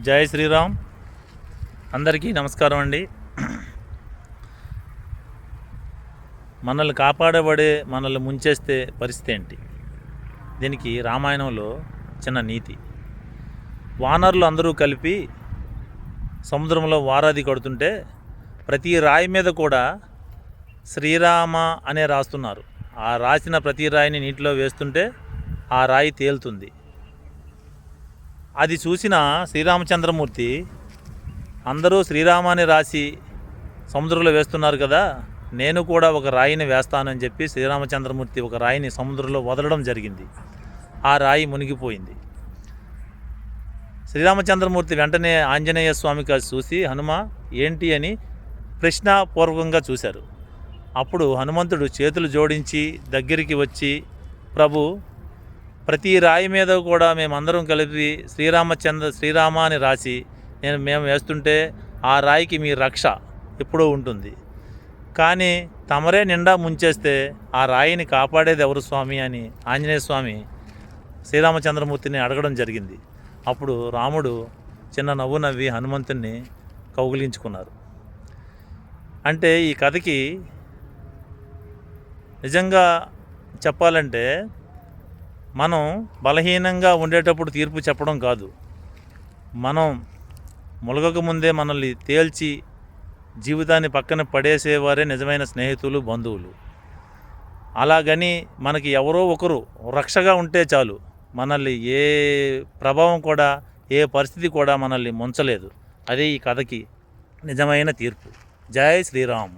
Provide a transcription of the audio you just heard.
జై శ్రీరామ్. అందరికీ నమస్కారం అండి. మనల్ని కాపాడబడే మనల్ని ముంచేస్తే పరిస్థితి ఏంటి? దీనికి రామాయణంలో చిన్న నీతి. వానరులు అందరూ కలిపి సముద్రంలో వారాది కడుతుంటే ప్రతి రాయి మీద కూడా శ్రీరామ అనే రాస్తున్నారు. ఆ రాసిన ప్రతి రాయిని నీటిలో వేస్తుంటే ఆ రాయి తేలుతుంది. అది చూసిన శ్రీరామచంద్రమూర్తి అందరూ శ్రీరామాన్ని రాసి సముద్రంలో వేస్తున్నారు కదా, నేను కూడా ఒక రాయిని వేస్తానని చెప్పి శ్రీరామచంద్రమూర్తి ఒక రాయిని సముద్రంలో వదలడం జరిగింది. ఆ రాయి మునిగిపోయింది. శ్రీరామచంద్రమూర్తి వెంటనే ఆంజనేయ స్వామికి అది చూసి హనుమ ఏంటి అని ప్రశ్నాపూర్వకంగా చూశారు. అప్పుడు హనుమంతుడు చేతులు జోడించి దగ్గరికి వచ్చి, ప్రభు, ప్రతి రాయి మీద కూడా మేమందరం కలిపి శ్రీరామ అని రాసి మేము వేస్తుంటే ఆ రాయికి మీ రక్ష ఎప్పుడూ ఉంటుంది, కానీ తమరే నిండా ముంచేస్తే ఆ రాయిని కాపాడేది ఎవరు స్వామి అని ఆంజనేయ స్వామి శ్రీరామచంద్రమూర్తిని అడగడం జరిగింది. అప్పుడు రాముడు చిన్న నవ్వు నవ్వి హనుమంతుని కౌగిలించుకున్నారు. అంటే ఈ కథకి నిజంగా చెప్పాలంటే మనం బలహీనంగా ఉండేటప్పుడు తీర్పు చెప్పడం కాదు, మనం ములగక ముందే మనల్ని తేల్చి జీవితాన్ని పక్కన పడేసేవారే నిజమైన స్నేహితులు, బంధువులు. అలాగని మనకి ఎవరో ఒకరు రక్షగా ఉంటే చాలు, మనల్ని ఏ ప్రభావం కూడా, ఏ పరిస్థితి కూడా మనల్ని ముంచలేదు. అదే ఈ కథకి నిజమైన తీర్పు. జై శ్రీరామ్.